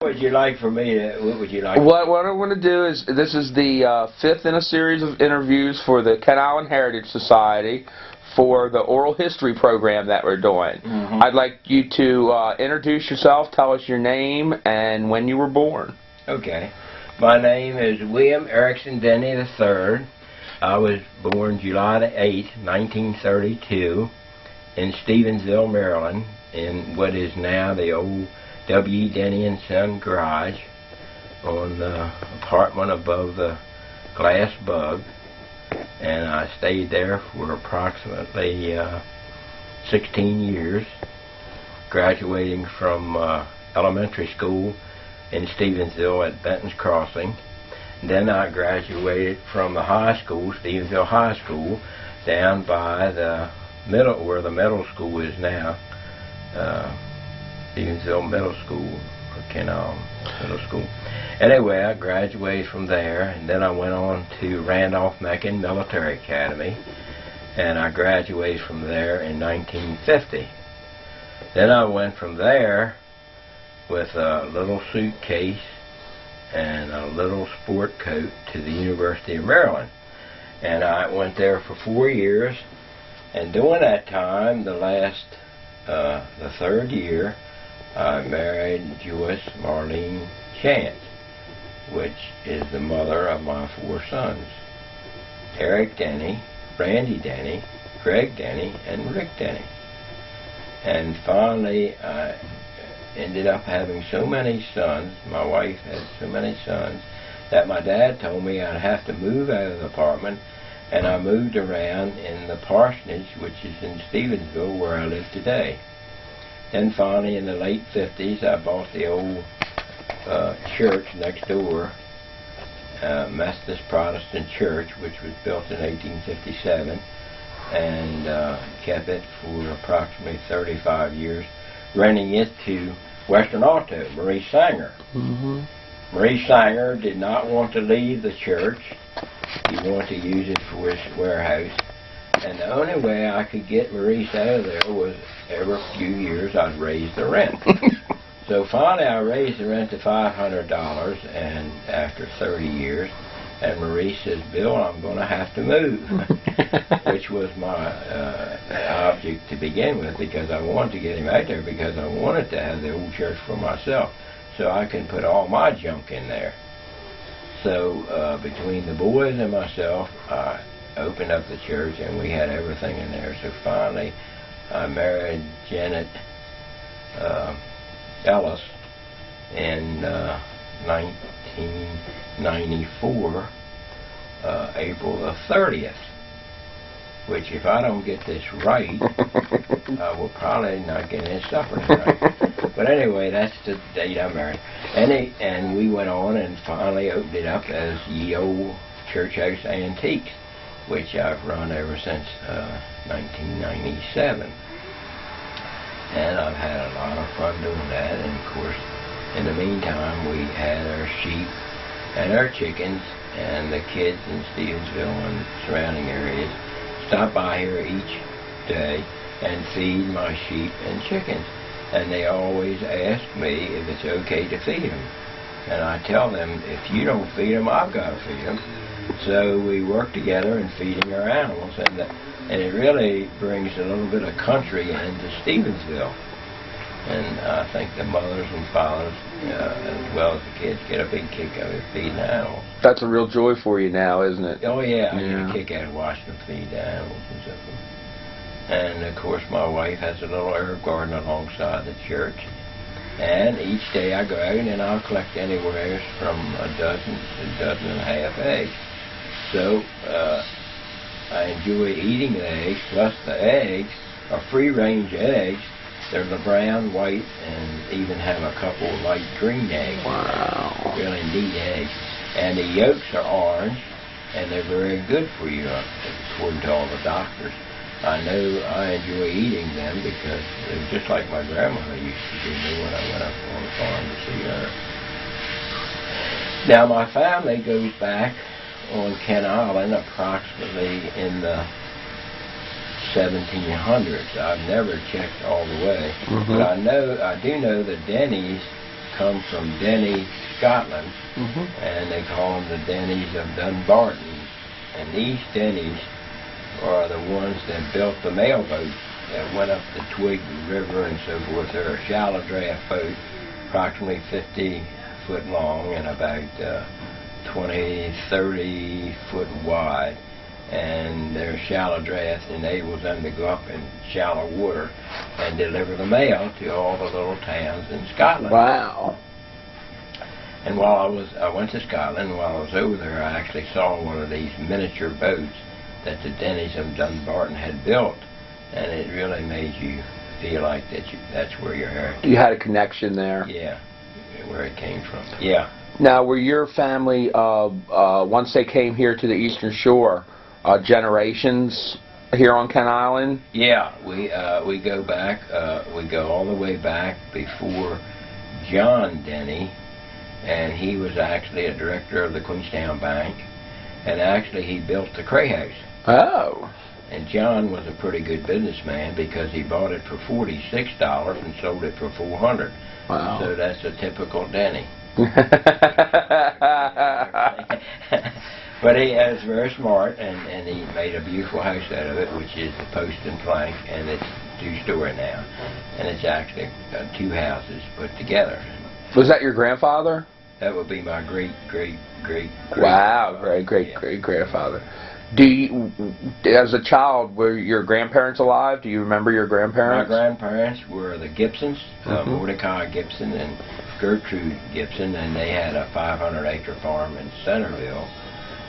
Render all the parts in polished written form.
What would you like for me to, what would you like? What I want to do is, this is the fifth in a series of interviews for the Kent Island Heritage Society for the oral history program that we're doing. I'd like you to introduce yourself, tell us your name, and when you were born. Okay. My name is William Erickson Denny III. I was born July the 8th, 1932, in Stevensville, Maryland, in what is now the old W. Denny and Son garage on the apartment above the Glass Bug. And I stayed there for approximately 16 years, graduating from elementary school in Stevensville at Benton's Crossing. And then I graduated from the high school, Stevensville High School, down by the middle, where the middle school is now, Stevensville Middle School, or Kent Island Middle School. Anyway, I graduated from there, and then I went on to Randolph-Macon Military Academy, and I graduated from there in 1950. Then I went from there with a little suitcase and a little sport coat to the University of Maryland. And I went there for 4 years, and during that time, the third year, I married Joyce Marlene Chance, which is the mother of my 4 sons, Eric Denny, Randy Denny, Greg Denny, and Rick Denny. And finally, I ended up having so many sons, my wife had so many sons, that my dad told me I'd have to move out of the apartment, and I moved around in the parsonage, which is in Stevensville, where I live today. Then finally, in the late 50s, I bought the old church next door, Methodist Protestant Church, which was built in 1857, and kept it for approximately 35 years, renting it to Western Auto, Marie Sanger. Marie Sanger did not want to leave the church. He wanted to use it for his warehouse. And the only way I could get Maurice out of there was every few years I'd raise the rent. So finally I raised the rent to $500, and after 30 years, and Maurice says, "Bill, I'm going to have to move," which was my object to begin with, because I wanted to get him out there, because I wanted to have the old church for myself, so I can put all my junk in there. So between the boys and myself, I opened up the church, and we had everything in there. So finally, I married Janet Ellis in 1994, April the 30th, which, if I don't get this right, I will probably not get any supper tonight. But anyway, that's the date I married. And we went on and finally opened it up as Ye Old Church House Antiques, which I've run ever since 1997. And I've had a lot of fun doing that. And of course, in the meantime, we had our sheep and our chickens, and the kids in Stevensville and surrounding areas stop by here each day and feed my sheep and chickens. And they always ask me if it's okay to feed them. And I tell them, if you don't feed them, I've got to feed them. So we work together in feeding our animals, and it really brings a little bit of country into Stevensville. And I think the mothers and fathers, as well as the kids, get a big kick out of feeding animals. That's a real joy for you now, isn't it? Oh yeah, I get a kick out of watching them feed the animals and so forth. And of course, my wife has a little herb garden alongside the church. And each day I go out and I'll collect anywhere from a dozen to a dozen and a half eggs. So I enjoy eating the eggs, plus the eggs are free-range eggs. They're the brown, white, and even have a couple of light green eggs. Wow. Really neat eggs. And the yolks are orange, and they're very good for you, according to all the doctors. I know I enjoy eating them because they're just like my grandmother used to do me when I went up on the farm to see her. Now, my family goes back on Kent Island approximately in the 1700s. I've never checked all the way, but I do know the Dennys come from Denny, Scotland, and they call them the Denny's of Dunbarton. And these Denny's are the ones that built the mail boat that went up the Twig River and so forth. They're a shallow draft boat, approximately 50 foot long and about 20, 30 foot wide. And their shallow draft enables them to go up in shallow water and deliver the mail to all the little towns in Scotland. Wow. And while I went to Scotland, while I was over there, I actually saw one of these miniature boats that the Denny's of Dunbarton had built, and it really made you feel like that's where your heritage. You had a connection there. Yeah, where it came from. Yeah. Now, were your family, once they came here to the Eastern Shore, generations here on Kent Island? Yeah, we go back. We go all the way back before John Denny, and he was actually a director of the Queenstown Bank, and actually he built the Cray House. Oh. And John was a pretty good businessman because he bought it for $46 and sold it for $400. Wow. So that's a typical Denny. But he was very smart, and he made a beautiful house out of it, which is the post and plank, and it's two-story now. And it's actually two houses put together. Was that your grandfather? That would be my great. Wow, great-grandfather. Do you, as a child, were your grandparents alive? Do you remember your grandparents? My grandparents were the Gibsons, Mordecai Gibson and Gertrude Gibson, and they had a 500-acre farm in Centerville.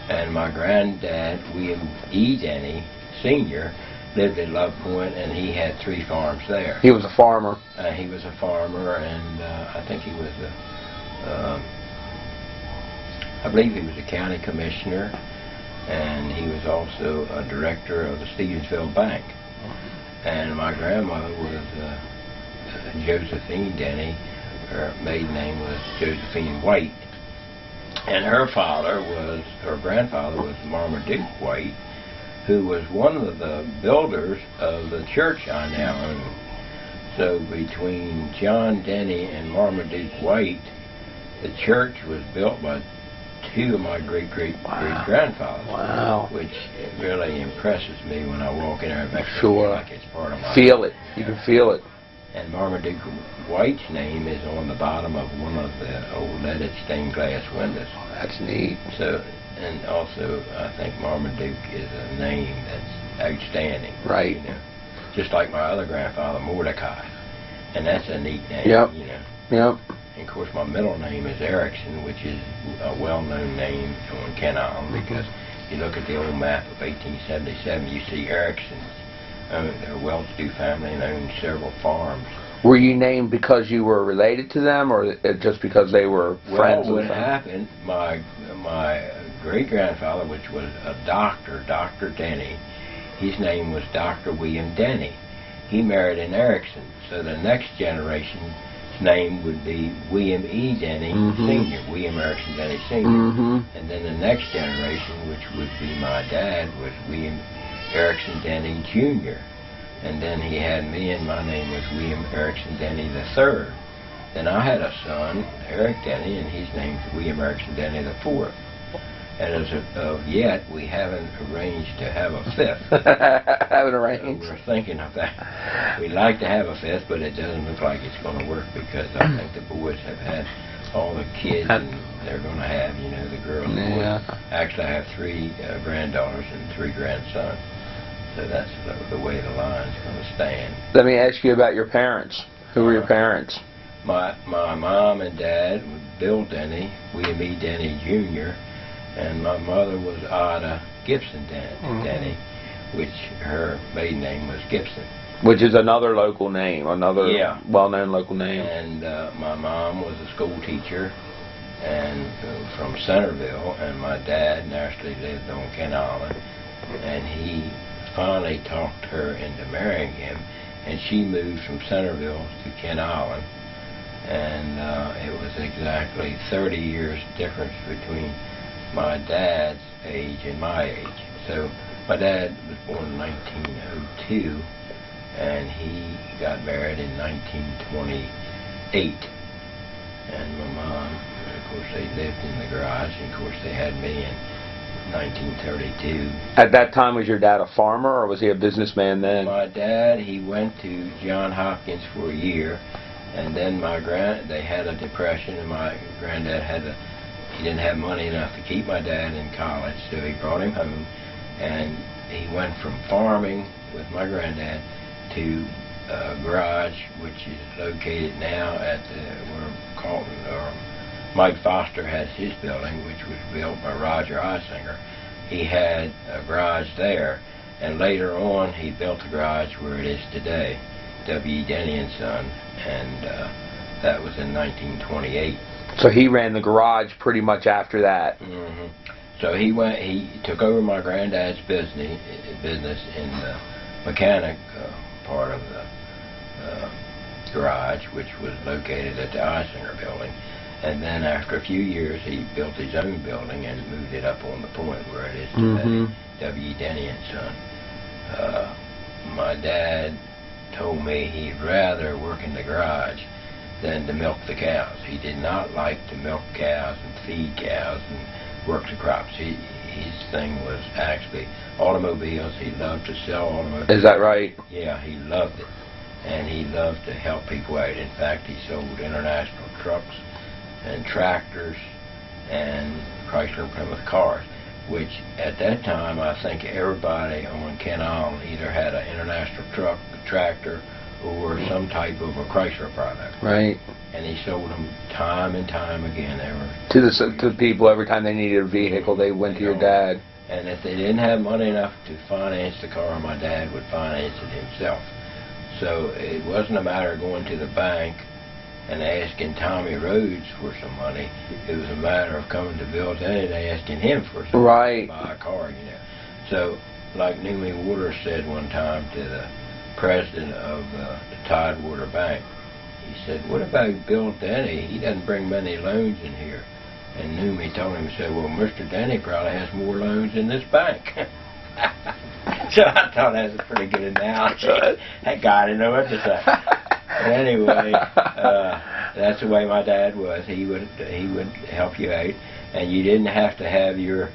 And my granddad, William E. Denny, Sr., lived at Love Point, and he had 3 farms there. He was a farmer. He was a farmer, and I think he was I believe he was a county commissioner, and he was also a director of the Stevensville Bank. And my grandmother was Josephine Denny. Her maiden name was Josephine White. And her grandfather was Marmaduke White, who was one of the builders of the church I now own. So between John Denny and Marmaduke White, the church was built by 2 of my great-grandfathers. Wow. Which really impresses me when I walk in there. It makes me Sure. feel like it's part of my Feel it. You can feel it. And Marmaduke White's name is on the bottom of one of the old leaded stained glass windows. Oh, that's neat. So, and also, I think Marmaduke is a name that's outstanding. Right. You know, just like my other grandfather, Mordecai, and that's a neat name. Yep. You know. Yep. And of course, my middle name is Erickson, which is a well-known name on Kent Island because you look at the old map of 1877, you see Erickson's. They're a well-to-do family and owned several farms. Were you named because you were related to them, or just because they were friends? Well, what happened, my great-grandfather, which was a doctor, Dr. Denny, his name was Dr. William Denny. He married an Erickson, so the next generation's name would be William E. Denny Sr., William Erickson Denny Sr. And then the next generation, which would be my dad, was William Erickson Denny Jr. And then he had me, and my name was William Erickson Denny III. Then I had a son, Eric Denny, and his name's William Erickson Denny IV. And as of yet, we haven't arranged to have a 5th. Haven't arranged? We're thinking of that. We'd like to have a 5th, but it doesn't look like it's going to work because I think the boys have had all the kids, and they're going to have, you know, the girls. Yeah. Actually, I have 3 granddaughters and 3 grandsons. So that's the way the line's going to stand. Let me ask you about your parents. Who were your parents? My mom and dad were Bill Denny, William E. Denny Jr., and my mother was Ada Gibson Denny, which her maiden name was Gibson. Which is another local name, another well-known local name. And my mom was a school teacher and from Centerville, and my dad naturally lived on Kent Island, and he finally talked her into marrying him, and she moved from Centerville to Kent Island, and it was exactly 30 years difference between my dad's age and my age. So my dad was born in 1902, and he got married in 1928. and my mom. Of course, they lived in the garage, and of course, they had me in 1932. At that time, was your dad a farmer, or was he a businessman then? My dad, he went to Johns Hopkins for a year, and then they had a depression, and my granddad he didn't have money enough to keep my dad in college, so he brought him home, and he went from farming with my granddad to a garage, which is located now at where Colton or Mike Foster has his building, which was built by Roger Eisinger. He had a garage there, and later on he built a garage where it is today, W. Denny and Son, and that was in 1928. So he ran the garage pretty much after that. Mm-hmm. So he took over my granddad's business in the mechanic part of the garage, which was located at the Eisinger building. And then after a few years, he built his own building and moved it up on the point where it is today, W. Denny and Son. My dad told me he'd rather work in the garage than to milk the cows. He did not like to milk cows and feed cows and work the crops. His thing was actually automobiles. He loved to sell automobiles. Is that right? Yeah, he loved it. And he loved to help people out. In fact, he sold international trucks and tractors and Chrysler and Plymouth cars, which at that time I think everybody on Kent Island either had an international truck, a tractor, or some type of a Chrysler product. Right. And he sold them time and time again. To the people, every time they needed a vehicle, they went to your dad. And if they didn't have money enough to finance the car, my dad would finance it himself. So it wasn't a matter of going to the bank and asking Tommy Rhodes for some money. It was a matter of coming to Bill Denny and asking him for some money to buy a car, you know. So, like Newmy Waters said one time to the president of the Tidewater Bank, he said, "What about Bill Denny? He doesn't bring many loans in here." And Newmy told him, he said, "Well, Mr. Denny probably has more loans in this bank." So I thought that was a pretty good analogy. That guy didn't know what to say. But anyway, that's the way my dad was. He would help you out, and you didn't have to have your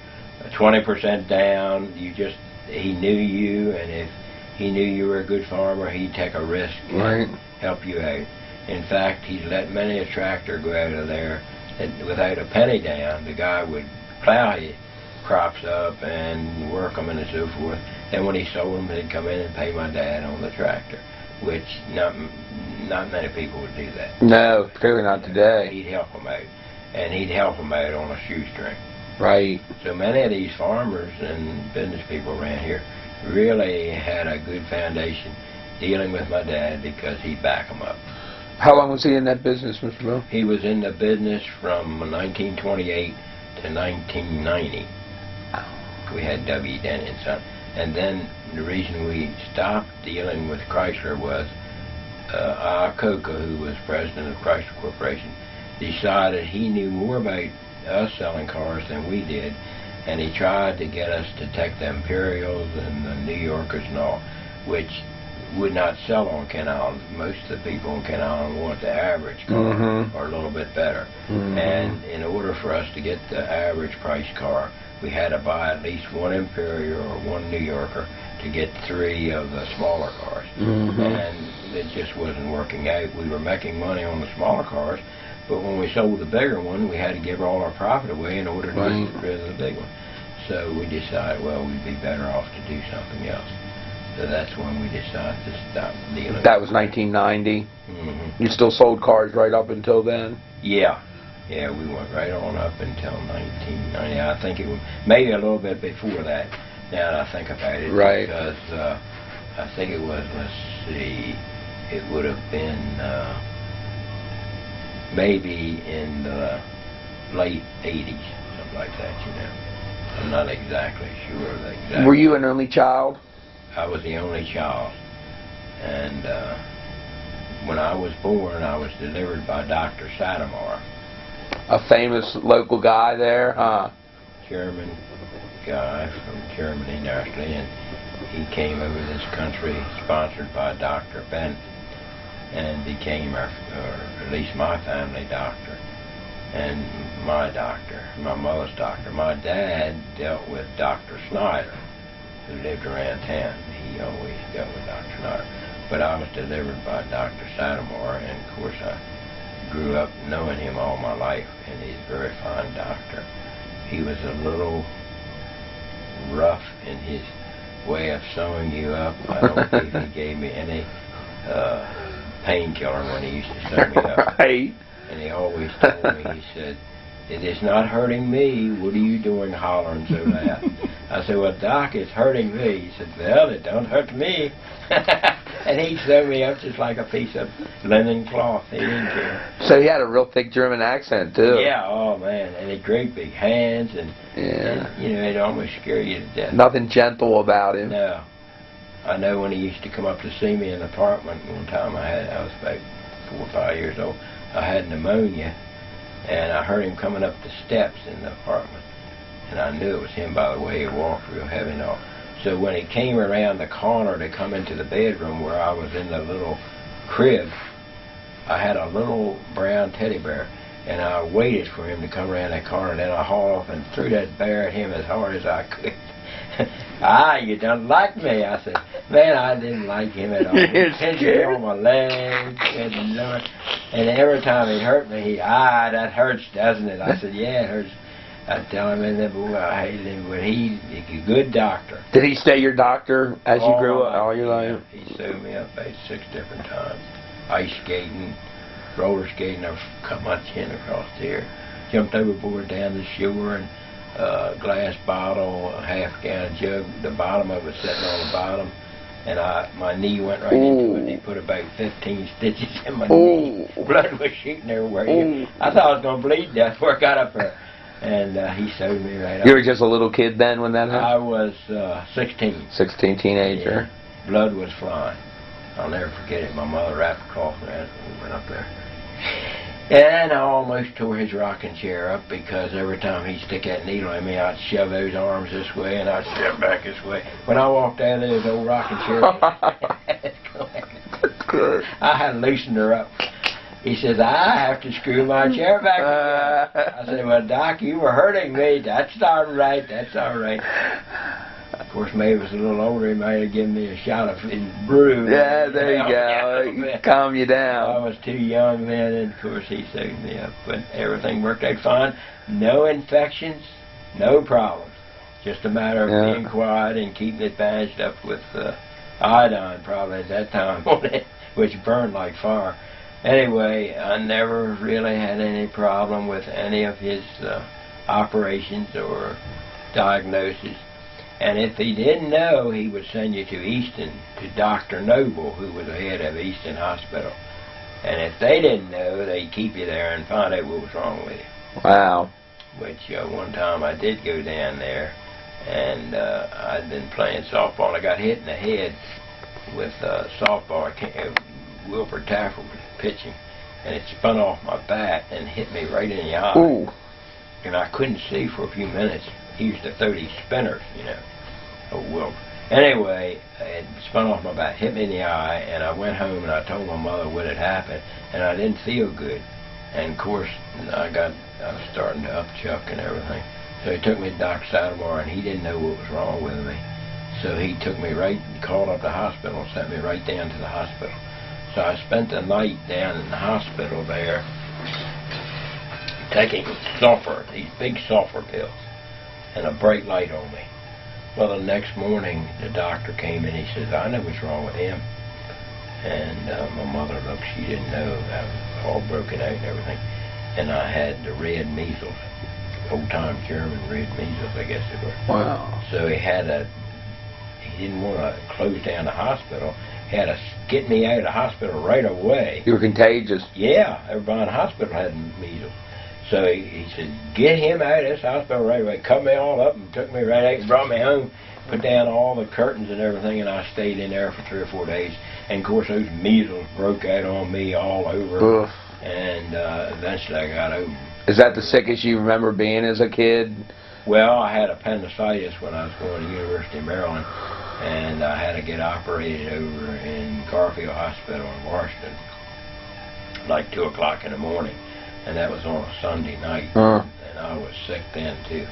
20% down. He knew you, and if he knew you were a good farmer, he'd take a risk and help you out. In fact, he let many a tractor go out of there and without a penny down. The guy would plow his crops up and work them and so forth. Then when he sold them, he'd come in and pay my dad on the tractor, which not many people would do that. No, particularly not today. He'd help them out, and he'd help them out on a shoestring. Right. So many of these farmers and business people around here really had a good foundation dealing with my dad because he'd back them up. How long was he in that business, Mr. Bill? He was in the business from 1928 to 1990. We had W. Denny and Son. And then the reason we stopped dealing with Chrysler was Coca, who was president of Chrysler Corporation, decided he knew more about us selling cars than we did, and he tried to get us to take the Imperials and the New Yorkers and all, which would not sell on Kent Island. Most of the people on Kent Island want the average car or a little bit better. And in order for us to get the average price car, we had to buy at least one Imperial or one New Yorker to get 3 of the smaller cars. And it just wasn't working out. We were making money on the smaller cars, but when we sold the bigger one, we had to give all our profit away in order to get rid of the big one. So we decided, well, we'd be better off to do something else. So that's when we decided to stop dealing. That was 1990? You still sold cars right up until then? Yeah. Yeah, we went right on up until 1990. I think it was maybe a little bit before that, now that I think about it. Right. Because I think it was, let's see, it would have been maybe in the late 80s, something like that, you know. I'm not exactly sure of the exact. Were you an only child? I was the only child. And when I was born, I was delivered by Dr. Sadamar. A famous local guy there, huh? German guy from Germany, naturally, and he came over this country sponsored by Dr. Bennett. and became or at least my family doctor and my doctor, my mother's doctor. My dad dealt with Dr. Snyder, who lived around town. He always dealt with Dr. Snyder. But I was delivered by Dr. Sattermore, and of course I grew up knowing him all my life, and he's a very fine doctor. He was a little rough in his way of sewing you up. I don't believe he gave me any painkiller when he used to sew me up. Right. And he always told me, he said, "It is not hurting me. What are you doing hollering so loud?" I said, "Well, Doc, it's hurting me." He said, "Well, it don't hurt me." And he'd sew me up just like a piece of linen cloth. He didn't care. So he had a real thick German accent, too. Yeah, oh man, and he had great big hands, and you know, it'd almost scare you to death. Nothing gentle about him. No. I know when he used to come up to see me in the apartment one time, I was about 4 or 5 years old. I had pneumonia, and I heard him coming up the steps in the apartment, and I knew it was him by the way he walked real heavy and all. So when he came around the corner to come into the bedroom where I was in the little crib, I had a little brown teddy bear, and I waited for him to come around that corner, and then I hauled off and threw that bear at him as hard as I could. "Ah, you don't like me." I said, "Man, I didn't like him at all." He pinched me on my legs, and every time he hurt me, that hurts, doesn't it? I said, "Yeah, it hurts." I'd tell him, and then, boy, I hated him, but he's a good doctor. Did he stay your doctor as you grew up, all your life? He sewed me up 6 different times. Ice skating, roller skating, I cut my chin across there, jumped overboard down the shore, and glass bottle, a half-gallon jug, the bottom of it sitting on the bottom, and my knee went right into it, and he put about 15 stitches in my knee. Blood was shooting everywhere. I thought I was going to bleed death before I got up there. And he sewed me right up. You were just a little kid then when that happened? I was 16. 16, teenager. Yeah. Blood was flying. I'll never forget it. My mother wrapped a cloth around it and we went up there. And I almost tore his rocking chair up because every time he'd stick that needle in me, I'd shove those arms this way and I'd shove back this way. When I walked out of those old rocking chairs, I had loosened her up. He says, "I have to screw my chair back again." I said, "Well, Doc, you were hurting me. That's all right. That's all right." Of course, maybe he was a little older. He might have given me a shot of his brew. Yeah, there you go. Calm you down. I was too young then, and of course, he sewed me up. But everything worked out fine. No infections, no problems. Just a matter of being quiet and keeping it bandaged up with iodine, probably at that time, which burned like fire. Anyway, I never really had any problem with any of his operations or diagnoses. And if he didn't know, he would send you to Easton, to Dr. Noble, who was the head of Easton Hospital. And if they didn't know, they'd keep you there and find out what was wrong with you. Wow. Which one time I did go down there, and I'd been playing softball, and I got hit in the head with softball. Wilford Taffer was pitching, and it spun off my bat and hit me right in the eye. Ooh. And I couldn't see for a few minutes. He used to throw these spinners, you know. Oh, Wilford. Anyway, it spun off my bat, hit me in the eye, and I went home and I told my mother what had happened, and I didn't feel good. And of course, I was starting to upchuck and everything. So he took me to Dr. Sattermore, and he didn't know what was wrong with me. So he took me called up the hospital, and sent me right down to the hospital. So I spent the night down in the hospital there taking sulfur, these big sulfur pills, and a bright light on me. Well, the next morning, the doctor came in. He says, "I know what's wrong with him." And my mother looked. She didn't know. I was all broken out and everything. And I had the red measles, old-time German red measles, I guess it was. Wow. So he didn't want to close down the hospital. He had to get me out of the hospital right away. You were contagious. Yeah, everybody in the hospital had measles. So he said, "Get him out of this hospital right away." Cut me all up and took me right out and brought me home, put down all the curtains and everything, and I stayed in there for 3 or 4 days. And of course, those measles broke out on me all over. Oof. And eventually I got over them. Is that the sickest you remember being as a kid? Well, I had appendicitis when I was going to the University of Maryland, and I had to get operated over in Garfield Hospital in Washington. like 2 o'clock in the morning, and that was on a Sunday night, and I was sick then too.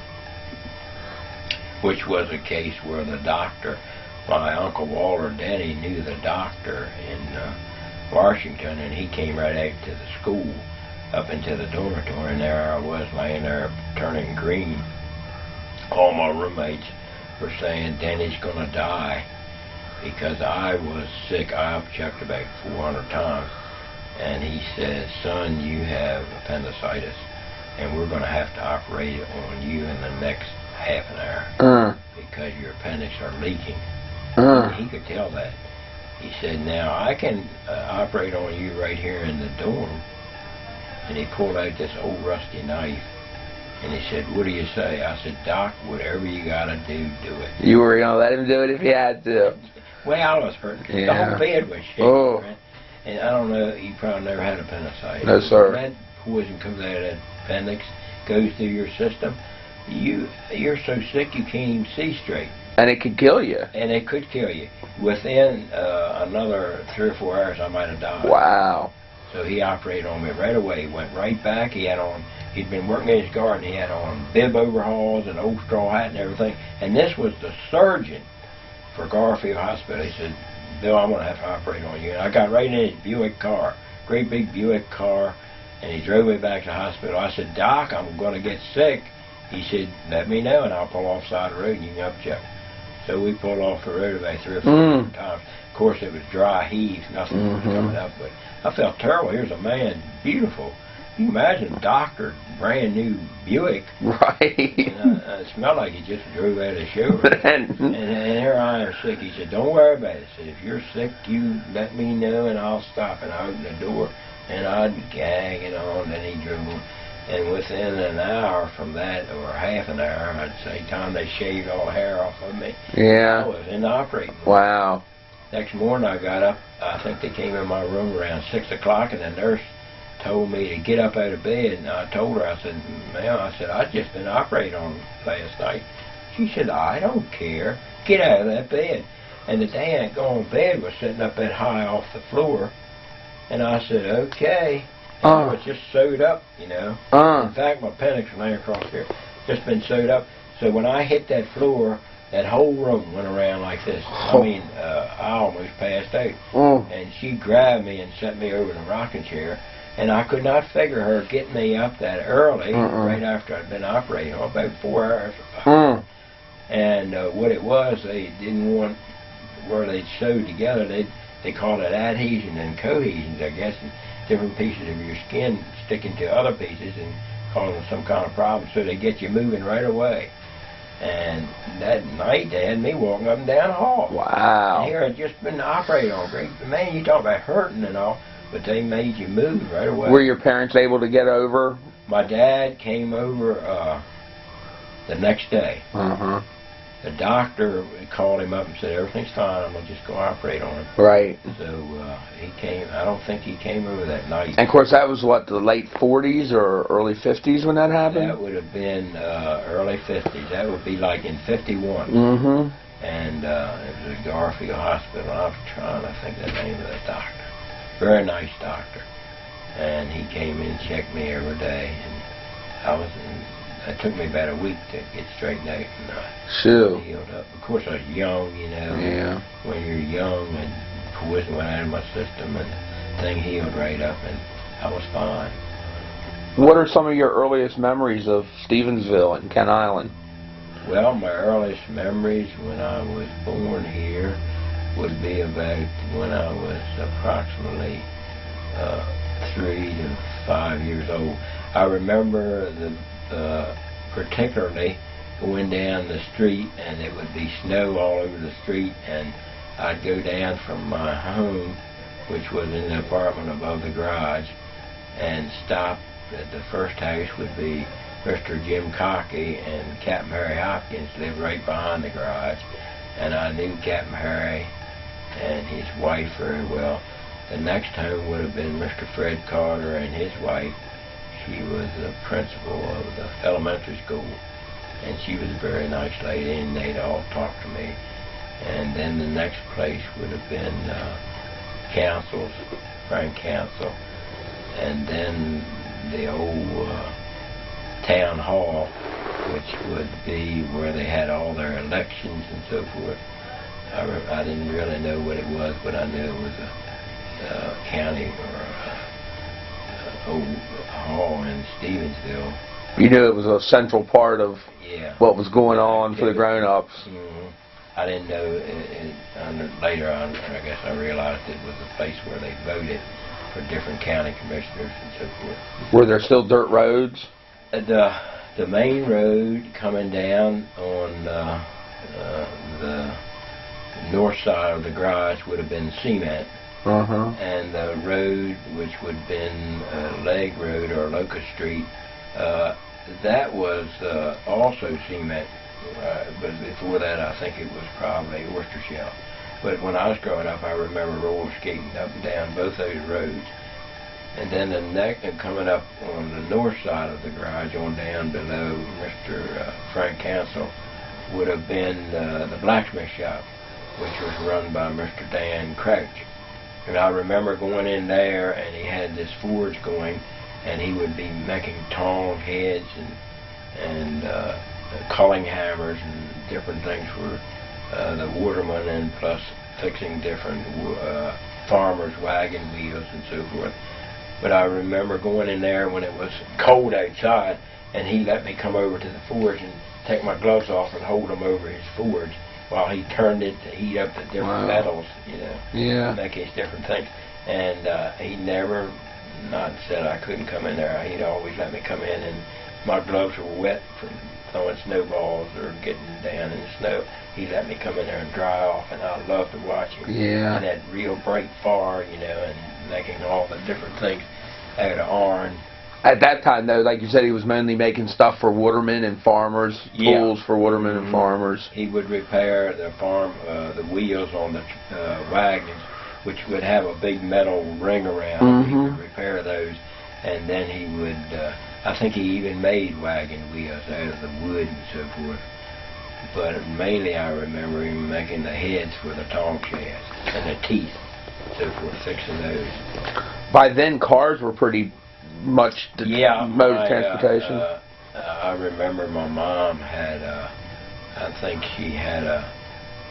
Which was a case where the doctor, my Uncle Walter Denny knew the doctor in Washington, and he came right out to the school, up into the dormitory, and there I was laying there turning green. All my roommates were saying, Denny's going to die, because I was sick. I've checked about 400 times. And he said, son, you have appendicitis, and we're going to have to operate on you in the next half an hour because your appendix are leaking. He could tell that. He said, now I can operate on you right here in the dorm. And he pulled out this old rusty knife, and he said, what do you say? I said, Doc, whatever you got to do, do it. You were going to let him do it if he had to. Well, I was hurting. Yeah. The whole bed was shaking. Oh. Right? And I don't know, you probably never had appendicitis. No, sir. When that poison comes out of that appendix, goes through your system, you're so sick you can't even see straight. And it could kill you. And it could kill you. Within another 3 or 4 hours, I might have died. Wow. So he operated on me right away. Went right back. He'd been working in his garden. He had on bib overalls and old straw hat and everything. And this was the surgeon for Garfield Hospital. He said, Bill, I'm going to have to operate on you. And I got right in his Buick car, great big Buick car, and he drove me back to the hospital. I said, Doc, I'm going to get sick. He said, let me know, and I'll pull off the side of the road, and you can upchuck. So we pulled off the road about 3 or 4 times. Of course, it was dry heaves, nothing was coming up, but I felt terrible. Here's a man, beautiful. You can imagine a doctor, brand new Buick. Right. And it smelled like he just drove out of the showroom. and here I am sick. He said, don't worry about it. He said, if you're sick, you let me know and I'll stop. And I opened the door and I'd gag it on. Then he drove on. And within an hour from that, or half an hour, I'd say, time they shaved all the hair off of me. Yeah. I was in the operating room. Wow. Next morning I got up. I think they came in my room around 6 o'clock, and the nurse told me to get up out of bed, and I told her, I said, ma'am, I said, I've just been operated on last night. She said, I don't care. Get out of that bed. And the daggone bed was sitting up that high off the floor, and I said, okay. And I was just sewed up, you know. In fact, my appendix was laying across here, just been sewed up. So when I hit that floor, that whole room went around like this. I mean, I almost passed out. And she grabbed me and set me over in a rocking chair. And I could not figure her getting me up that early, right after I'd been operating, about 4 hours. And what it was, they didn't want where they'd sew together. They called it adhesion and cohesions, I guess, and different pieces of your skin sticking to other pieces and causing some kind of problem. So they get you moving right away. And that night, they had me walking up and down the hall. Wow. And here I'd just been operated on. Great, man, you talk about hurting and all. But they made you move right away. Were your parents able to get over? My dad came over the next day. The doctor called him up and said, everything's fine, I'm going to just go operate on him. Right. So he came. I don't think he came over that night. And of course, that was what, the late 40s or early 50s when that happened? That would have been early 50s. That would be like in 51. And it was at Garfield Hospital. I'm trying to think the name of the doctor. Very nice doctor, and he came in and checked me every day, and it took me about a week to get straightened out and healed up. Of course, I was young, you know. Yeah. When you're young, and poison went out of my system, and the thing healed right up, and I was fine. What are some of your earliest memories of Stevensville and Kent Island? Well, my earliest memories when I was born here would be about when I was approximately 3 to 5 years old. I remember particularly going down the street, and it would be snow all over the street, and I'd go down from my home, which was in the apartment above the garage, and stop at the first house would be Mr. Jim Cockey, and Captain Harry Hopkins lived right behind the garage, and I knew Captain Harry and his wife very well. The next home would have been Mr. Fred Carter and his wife. She was the principal of the elementary school, and she was a very nice lady, and they'd all talk to me. And then the next place would have been Council's, Frank Council, and then the old town hall, which would be where they had all their elections and so forth. I didn't really know what it was, but I knew it was a county or a old hall in Stevensville. You knew it was a central part of what was going on for the grown-ups. I didn't know later on, I guess I realized it was a place where they voted for different county commissioners and so forth. Were there still dirt roads? The main road coming down on the north side of the garage would have been cement. And the road, which would have been Leg Road or Locust Street, that was also cement. But before that, I think it was probably oyster shell. But when I was growing up, I remember roller skating up and down both those roads. And then coming up on the north side of the garage, on down below Mr. Frank Council, would have been the blacksmith shop, which was run by Mr. Dan Crouch. And I remember going in there, and he had this forge going, and he would be making tong heads and culling hammers and different things for the watermen, and plus fixing different farmers' wagon wheels and so forth. But I remember going in there when it was cold outside, and he let me come over to the forge and take my gloves off and hold them over his forge while he turned it to heat up the different metals, make his different things. And he never not said I couldn't come in there. He'd always let me come in, and my gloves were wet from throwing snowballs or getting down in the snow. He let me come in there and dry off, and I loved to watch him. And that real bright fire, and making all the different things out of iron. At that time, though, like you said, he was mainly making stuff for watermen and farmers, tools for watermen and farmers. He would repair the wheels on the wagons, which would have a big metal ring around. He would repair those, and then he would, I think he even made wagon wheels out of the wood and so forth. But mainly I remember him making the heads for the tong shafts and the teeth, so forth, fixing those. By then, cars were pretty much the mode of transportation. I remember my mom had, I think she had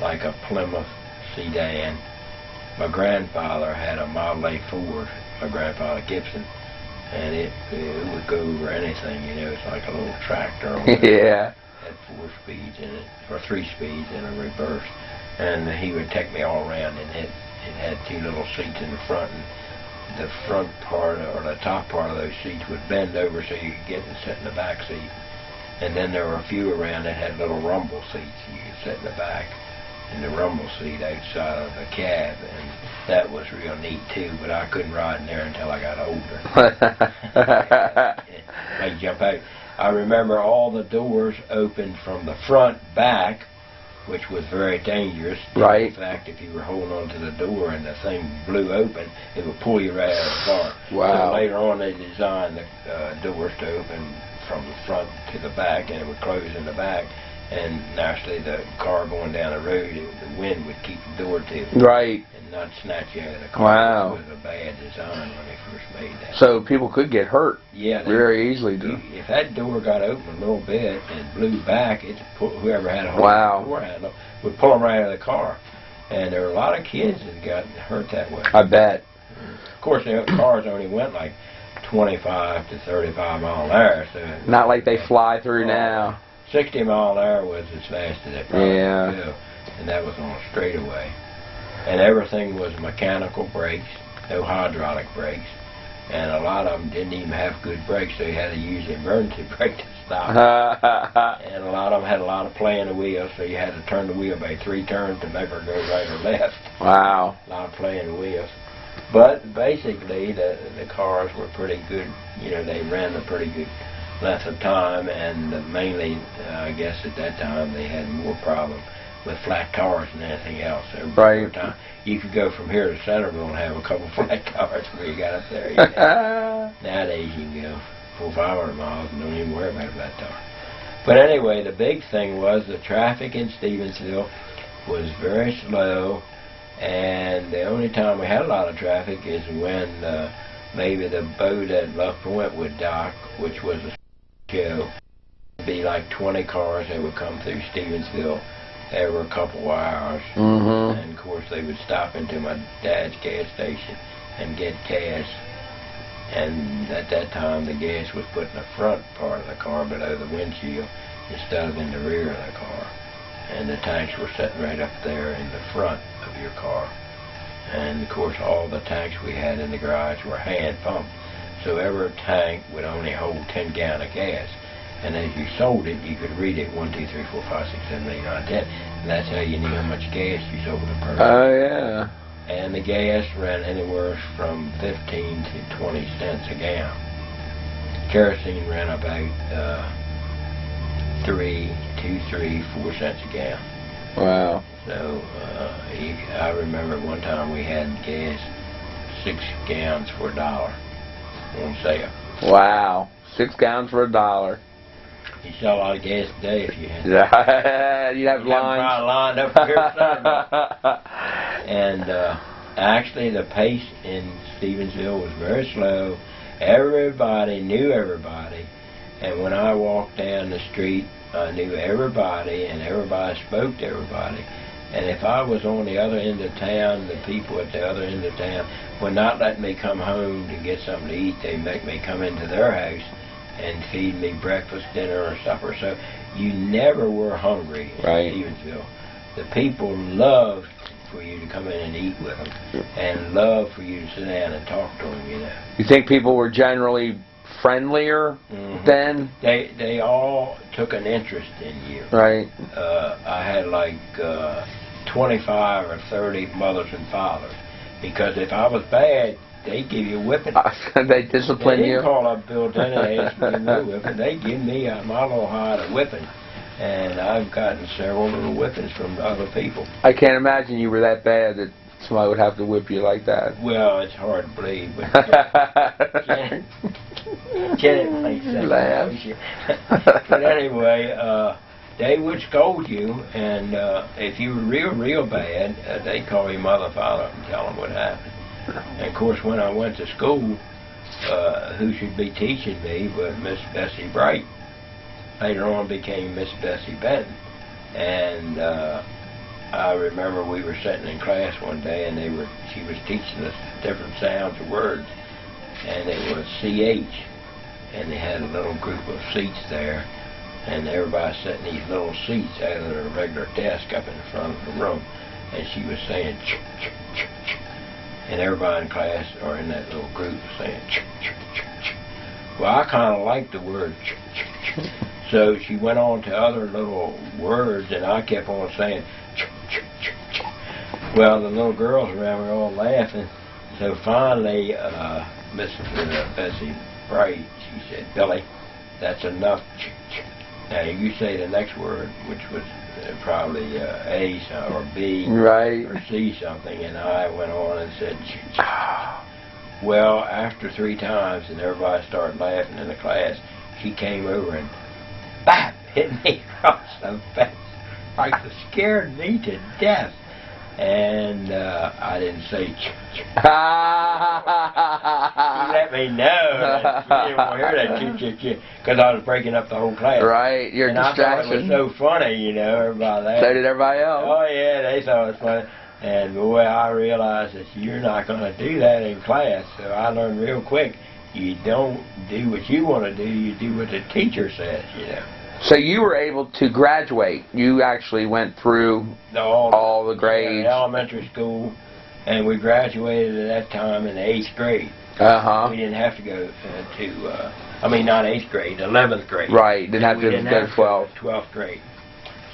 like a Plymouth sedan. My grandfather had a Model A Ford, my grandfather Gibson, and it would go over anything, it's like a little tractor. It had 4 speeds in it, or 3 speeds and a reverse. And he would take me all around, and it had 2 little seats in the front, and the front part or the top part of those seats would bend over so you could get and sit in the back seat. And then there were a few around that had little rumble seats. You could sit in the back in the rumble seat outside of the cab, and that was real neat too, but I couldn't ride in there until I got older. I'd jump out. I remember all the doors opened from the front back, which was very dangerous. In fact, if you were holding on to the door and the thing blew open, it would pull you right out of the car. So later on, they designed the doors to open from the front to the back, and it would close in the back. And naturally, the car going down the road, the wind would keep the door to it. And not snatch you out of the car. It was a bad design when they first made that. So people could get hurt very easily. If that door got open a little bit and blew back, whoever had a hold of the door handle would pull them right out of the car. And there were a lot of kids that got hurt that way. I bet. Of course, the cars only went like 25 to 35 miles an hour. So not like they fly through now. 60 miles an hour was as fast as it probably could go, and that was on a straightaway. And everything was mechanical brakes, no hydraulic brakes, and a lot of them didn't even have good brakes, so you had to use the emergency brake to stop. And a lot of them had a lot of play in the wheel, so you had to turn the wheel by 3 turns to make her go right or left. A lot of play in the wheels. But basically, the cars were pretty good. They ran a pretty good length of time, and mainly, I guess at that time, they had more problem with flat tires than anything else. Time, you could go from here to Centerville and have a couple flat tires before you got up there. Nowadays, you can go 400 or 500 miles and don't even worry about a flat tire. But anyway, the big thing was the traffic in Stevensville was very slow, and the only time we had a lot of traffic is when maybe the boat at Bluff Point would dock, which was a show. It'd be like 20 cars that would come through Stevensville every couple hours. And of course they would stop into my dad's gas station and get gas. And at that time the gas was put in the front part of the car below the windshield instead of in the rear of the car. And the tanks were sitting right up there in the front of your car. And of course all the tanks we had in the garage were hand pumped. So every tank would only hold 10 gallons of gas. And as you sold it, you could read it 1, 2, 3, 4, 5, 6, 7, 8, 9, 10. And that's how you knew how much gas you sold a person. Oh, yeah. And the gas ran anywhere from 15 to 20 cents a gallon. Kerosene ran about 4 cents a gallon. Wow. So I remember one time we had gas 6 gallons for $1 on sale. Wow. 6 gallons for $1. You sell a lot of gas today if you had. You'd have lines. Probably lined up here. And actually, the pace in Stevensville was very slow. Everybody knew everybody, and when I walked down the street, I knew everybody, and everybody spoke to everybody. And if I was on the other end of town, the people at the other end of town would not let me come home to get something to eat. They'd make me come into their house and feed me breakfast, dinner, or supper. So you never were hungry in Stevensville. The people loved for you to come in and eat with them, and loved for you to sit down and talk to them, you know. You think people were generally friendlier then? They all took an interest in you. Right. I had like 25 or 30 mothers and fathers, because if I was bad, they'd give you a whipping. They discipline you? They didn't call up Bill Denny and ask me to do a whipping. They give me my little hide a whipping. And I've gotten several little whippings from other people. I can't imagine you were that bad that somebody would have to whip you like that. Well, it's hard to believe, but Janet makes sense. Laugh. But anyway, they would scold you, and if you were real bad, they'd call your mother and father and tell them what happened. And of course, when I went to school, who should be teaching me but Miss Bessie Bright. Later on became Miss Bessie Benton. And I remember we were sitting in class one day, and she was teaching us different sounds of words, and it was CH, and they had a little group of seats there, and everybody sat in these little seats out of their regular desk up in the front of the room, and she was saying ch ch ch ch, and everybody in class or in that little group was saying ch ch ch ch. Well, I kind of liked the word ch ch ch. So she went on to other little words, and I kept on saying ch ch ch ch. Well, the little girls around were all laughing. So finally, Miss Bessie Bright, she said, "Billy, that's ch ch." Now you say the next word, which was probably A or B or C something, and I went on and said ch ch. Well, after 3 times, and everybody started laughing in the class, she came over and bap, hit me across the face. Like, it scared me to death. And I didn't say ch ch. She let me know that she didn't want to hear that ch ch ch, because I was breaking up the whole class. Right, your distraction. I thought it was so funny, you know, everybody laughed. So did everybody else. Oh yeah, they thought it was funny. And boy, I realized that you're not going to do that in class. So I learned real quick, you don't do what you want to do, you do what the teacher says, you know. So you were able to graduate. You actually went through all the grades. Yeah, elementary school, and we graduated at that time in the 8th grade. We didn't have to go not 8th grade, 11th grade. Right, didn't have to go to 12th. 12th grade.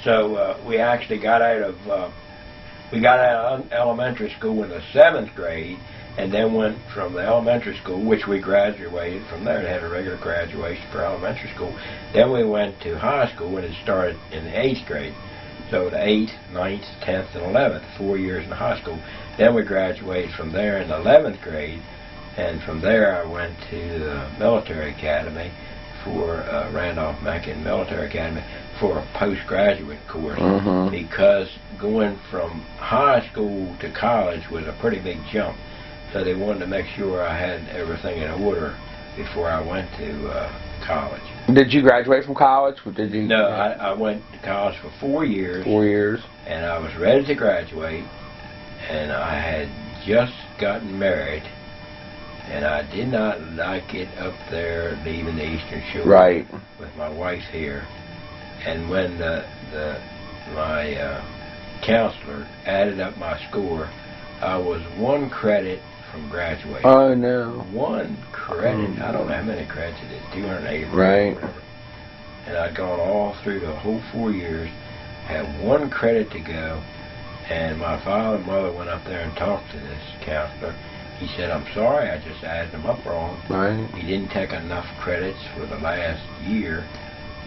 So we actually got out of elementary school in the 7th grade, and then went from the elementary school, which we graduated from there. They had a regular graduation for elementary school. Then we went to high school, and it started in the 8th grade. So the 8th, 9th, 10th, and 11th, 4 years in high school. Then we graduated from there in the 11th grade, and from there I went to the military academy for Randolph-Macon Military Academy for a postgraduate course, because going from high school to college was a pretty big jump. So they wanted to make sure I had everything in order before I went to college. Did you graduate from college? Did you? No, I went to college for 4 years. 4 years. And I was ready to graduate, and I had just gotten married, and I did not like it up there leaving the Eastern Shore Right. with my wife here. And when my counselor added up my score, I was 1 credit from graduating. Oh no. 1 credit. I don't know how many credits it is, 280 Right. or whatever. And I'd gone all through the whole 4 years, had 1 credit to go, and my father and mother went up there and talked to this counselor. He said, "I'm sorry, I just added them up wrong." Right. He didn't take enough credits for the last year,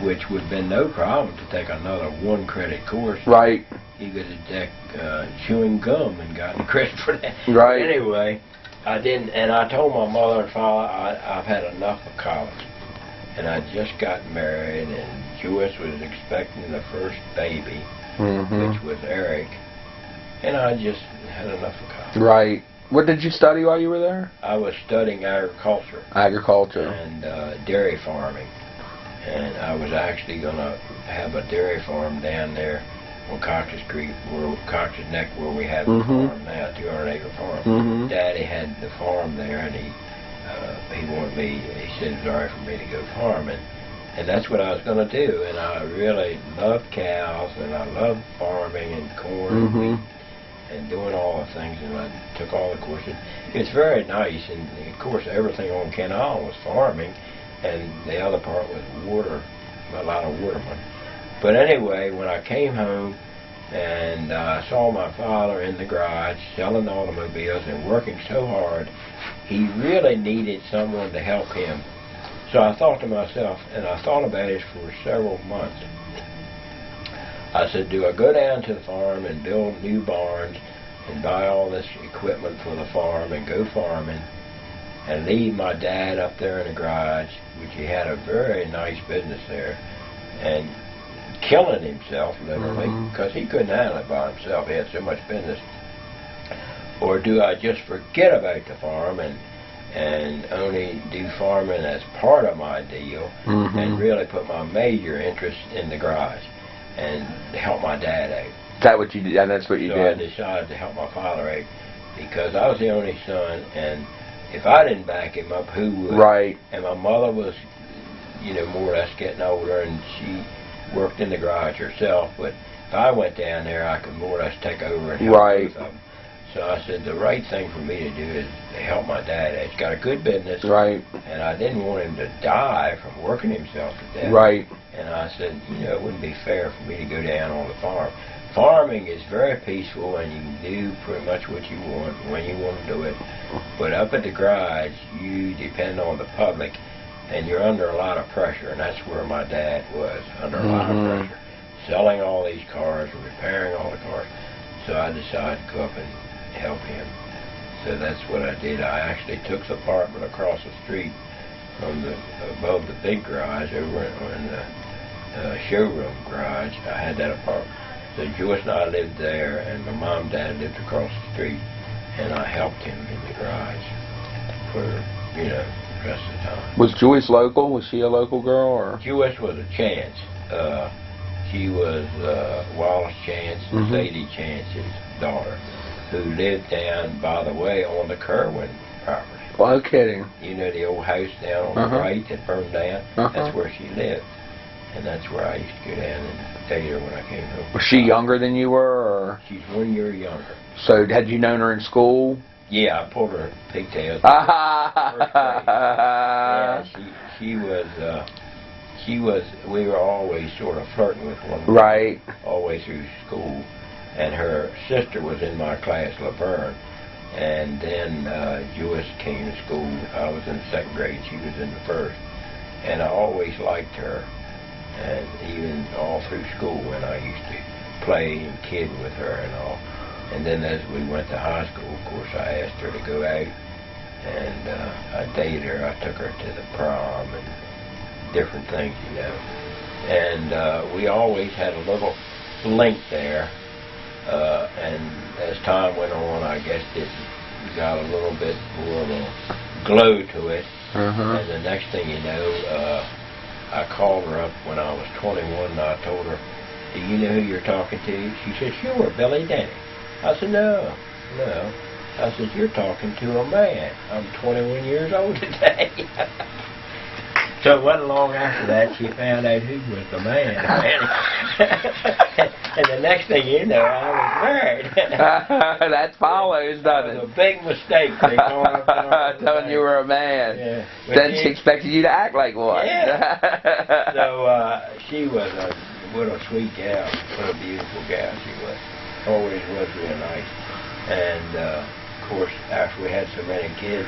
which would have been no problem to take another 1 credit course. Right. He could have taken chewing gum and gotten credit for that. Right. Anyway, I didn't, and I told my mother and father I've had enough of college. And I just got married, and Joyce was expecting the first baby, which was Eric. And I just had enough of college. Right. What did you study while you were there? I was studying agriculture. Agriculture. And dairy farming. And I was actually going to have a dairy farm down there on Cox's Creek, Cox's Neck, where we have the farm now, 200-acre farm. Daddy had the farm there, and he wanted me, he said it was all right for me to go farming. And that's what I was going to do. And I really loved cows, and I loved farming and corn and wheat and doing all the things. And I took all the courses. It's very nice. And, of course, everything on Ken Island was farming, and the other part was water, a lot of watermen. But anyway, when I came home and I saw my father in the garage selling automobiles and working so hard, he really needed someone to help him. So I thought to myself, and I thought about it for several months. I said, do I go down to the farm and build new barns and buy all this equipment for the farm and go farming and leave my dad up there in the garage, which he had a very nice business there, and killing himself literally because he couldn't handle it by himself. He had so much business. Or do I just forget about the farm and only do farming as part of my deal and really put my major interest in the garage and help my dad out? That what you did? And that's what you did. So I decided to help my father out because I was the only son, and if I didn't back him up, who would? Right. And my mother was, more or less getting older, and she worked in the garage herself. But if I went down there, I could more or less take over and help both of them. So I said the right thing for me to do is to help my dad. He's got a good business. Right. And I didn't want him to die from working himself to death. Right. And I said, it wouldn't be fair for me to go down on the farm. Farming is very peaceful, and you can do pretty much what you want when you want to do it. But up at the garage, you depend on the public, and you're under a lot of pressure, and that's where my dad was, under a lot of pressure. Selling all these cars, repairing all the cars. So I decided to go up and help him. So that's what I did. I actually took the apartment across the street from above the big garage over in the showroom garage. I had that apartment. So Joyce and I lived there, and my mom and dad lived across the street, and I helped him in the garage for, the rest of the time. Was Joyce local? Was she a local girl? Or? Joyce was a Chance. She was Wallace Chance and Sadie Chance's daughter, who lived down, by the way, on the Kerwin property. Well, no kidding. The old house down on the right that burned down? That's where she lived. And that's where I used to go down and date her when I came home. Was she younger than you were? Or? She's 1 year younger. So had you known her in school? Yeah, I pulled her pigtails. She was, we were always sort of flirting with one another. Right. All the way through school. And her sister was in my class, Laverne. And then Joyce came to school. I was in the 2nd grade. She was in the 1st. And I always liked her. And even all through school when I used to play and kid with her and all. And then as we went to high school, of course, I asked her to go out. And I dated her. I took her to the prom and different things, And we always had a little link there. And as time went on, I guess this got a little bit more of a glow to it. Uh-huh. And the next thing you know, I called her up when I was 21 and I told her, do you know who you're talking to? She said, sure, Billy Denny. I said, no. I said, you're talking to a man. I'm 21 years old today. So it wasn't long after that she found out who was the man. And the next thing you know, I was married. That follows, doesn't it? It was a big mistake. They telling you were a man. Yeah. Then she expected you to act like one. Yeah. So she was what a sweet gal. What a beautiful gal she was. Always was real nice. And of course, after we had so many kids,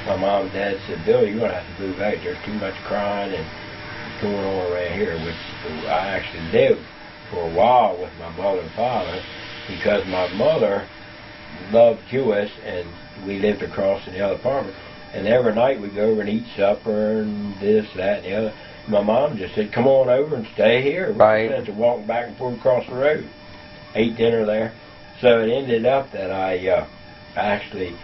my mom and dad said, Bill, you're going to have to move out. There's too much crying and going on around here. Which I actually lived for a while with my mother and father because my mother loved Jewish and we lived across in the other apartment. And every night we'd go over and eat supper and this, that, and the other. My mom just said, come on over and stay here. Right. Instead of walking back and forth across the road. Ate dinner there. So it ended up that I actually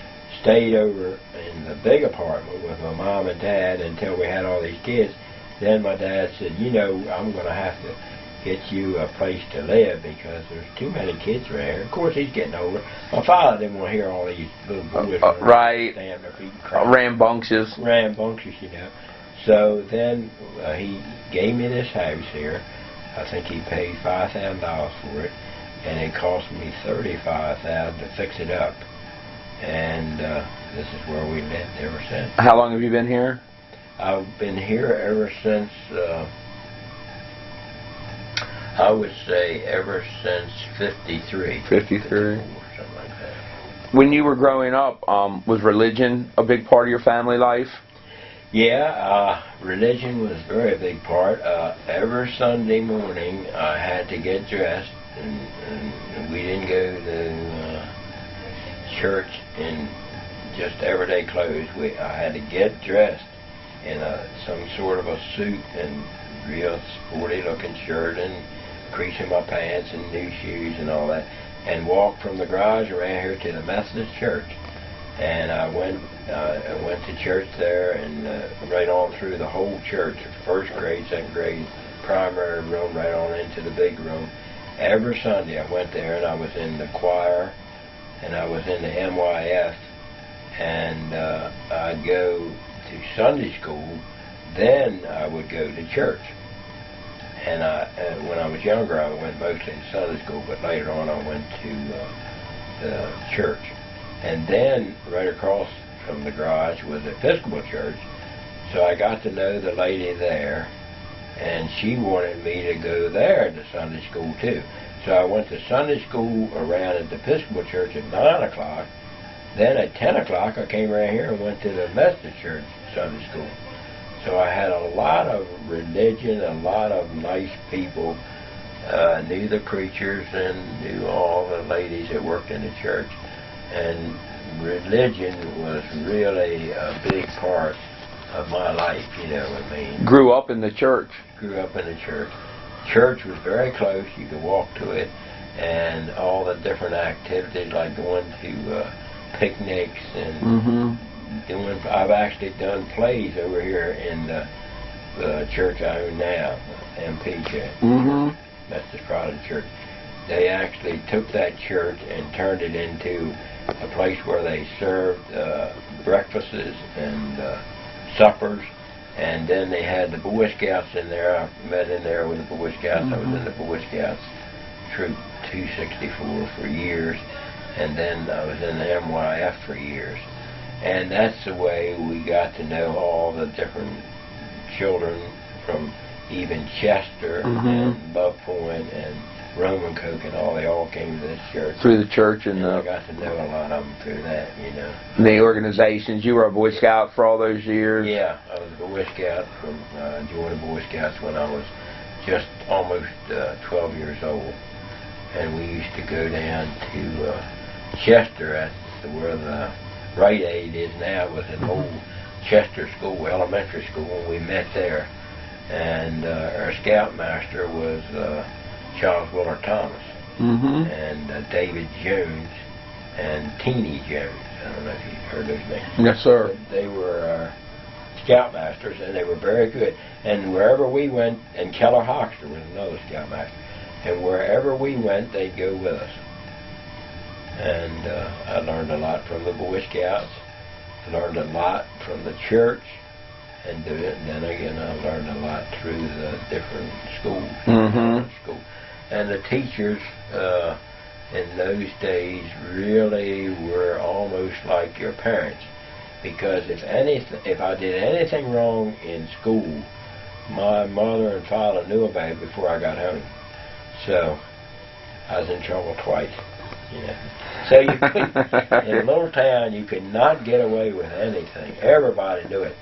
stayed over in the big apartment with my mom and dad until we had all these kids. Then my dad said, you know, I'm going to have to get you a place to live because there's too many kids around here. Of course, he's getting older. My father didn't want to hear all these little boys right. stand their feet and cry. Rambunctious, you know. So then he gave me this house here. I think he paid $5,000 for it, and it cost me $35,000 to fix it up. And this is where we lived ever since. How long have you been here? I've been here ever since, I would say ever since 53. 53. 54, something like that. When you were growing up, was religion a big part of your family life? Yeah, religion was a very big part. Every Sunday morning I had to get dressed, and we didn't go to church in just everyday clothes. I had to get dressed in some sort of a suit and real sporty looking shirt and crease in my pants and new shoes and all that, and walk from the garage around here to the Methodist church. And I went to church there and right on through the whole church, first grade, second grade, primary room, right on into the big room. Every Sunday I went there and I was in the choir and I was in the MYF, and I'd go to Sunday school, then I would go to church. And when I was younger, I went mostly to Sunday school, but later on I went to the church. And then right across from the garage was the Episcopal church, so I got to know the lady there, and she wanted me to go there to Sunday school too. So I went to Sunday school around at the Episcopal church at 9 o'clock. Then at 10 o'clock I came around here and went to the Methodist church Sunday school. So I had a lot of religion, a lot of nice people, knew the preachers and knew all the ladies that worked in the church. And religion was really a big part of my life, you know what I mean. Grew up in the church. Grew up in the church. Church was very close. You could walk to it, and all the different activities like going to picnics and doing. I've actually done plays over here in the church I own now, MP Church. That's the Protestant church. They actually took that church and turned it into a place where they served breakfasts and suppers. And then they had the Boy Scouts in there. I met in there with the Boy Scouts. I was in the Boy Scouts Troop 264 for years. And then I was in the MYF for years. And that's the way we got to know all the different children from even Chester and Buck Point and Roman Coke and all. They all came to this church. Through the church and I got to know a lot of them through that, you know. The organizations. You were a Boy Scout for all those years? Yeah, I was a Boy Scout. Joined the Boy Scouts when I was just almost 12 years old. And we used to go down to Chester at where the Rite Aid is now, was an old Chester school, elementary school, and we met there. And our scoutmaster was Charles Willard Thomas and David Jones and Teeny Jones. I don't know if you heard those names. Yes, sir. But they were scoutmasters, and they were very good. And wherever we went, and Keller Hoxter was another scoutmaster, and wherever we went, they'd go with us. And I learned a lot from the Boy Scouts. I learned a lot from the church, and then again I learned a lot through the different schools. School. And the teachers in those days really were almost like your parents, because if I did anything wrong in school, my mother and father knew about it before I got home. So I was in trouble twice. So you could, in a little town, you could not get away with anything. Everybody knew it.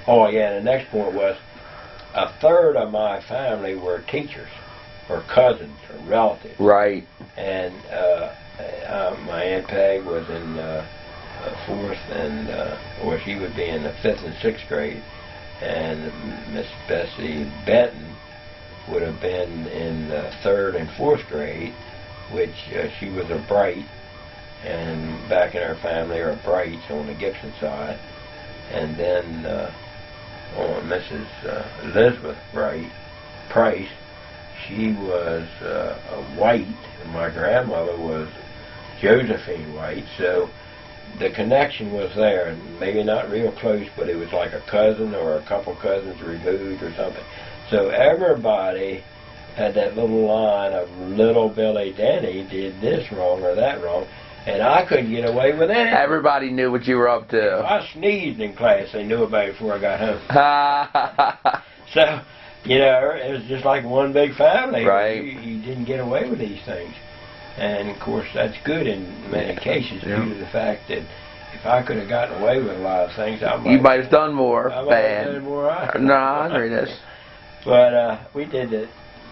Oh yeah, and the next point was, a third of my family were teachers, or cousins, or relatives. Right. And my Aunt Peg was in 4th, and or she would be in the 5th and 6th grade, and Miss Bessie Benton would have been in the 3rd and 4th grade, which she was a Bright, and back in our family are Brights on the Gibson side. And then on Mrs. Elizabeth Price, she was a White, and my grandmother was Josephine White, so the connection was there, and maybe not real close, but it was like a cousin or a couple cousins removed or something. So everybody had that little line of little Billy Denny did this wrong or that wrong, and I couldn't get away with it. Everybody knew what you were up to. If I sneezed in class, they knew about it before I got home. So, it was just like one big family. Right. You didn't get away with these things. And, of course, that's good in many cases due to the fact that if I could have gotten away with a lot of things, you might have done more I might bad. have done more. No, I agree this. But we did it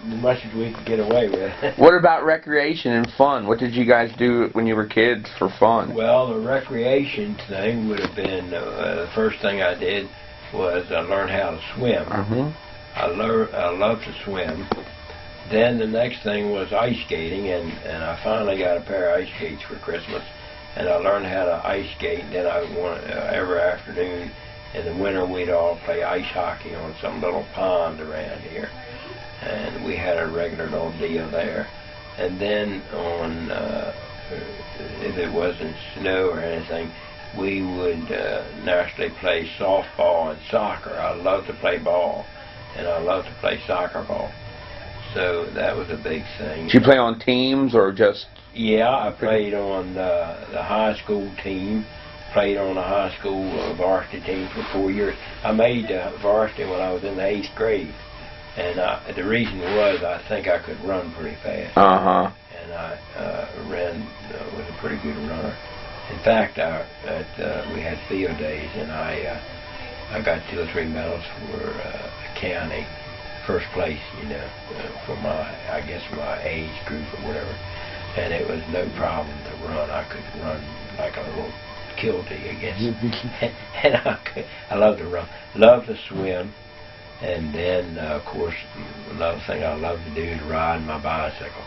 as much as we could get away with. What about recreation and fun? What did you guys do when you were kids for fun? Well, the recreation thing would have been, the first thing I did was I learned how to swim. I love to swim. Then the next thing was ice skating, and I finally got a pair of ice skates for Christmas, and I learned how to ice skate. And then every afternoon in the winter we'd all play ice hockey on some little pond around here, and we had a regular little deal there. And then on if it wasn't snow or anything, we would naturally play softball and soccer. I love to play ball, and I love to play soccer ball. So that was a big thing. Did you play on teams or just? Yeah, I played on the high school team. Played on the high school varsity team for 4 years. I made varsity when I was in the 8th grade, and the reason was I think I could run pretty fast. And I was a pretty good runner. In fact, we had field days, and I got 2 or 3 medals for the county. First place, for my age group or whatever, and it was no problem to run. I could run like a little kilty against, and I love to run, love to swim, and then of course another thing I love to do is ride my bicycle.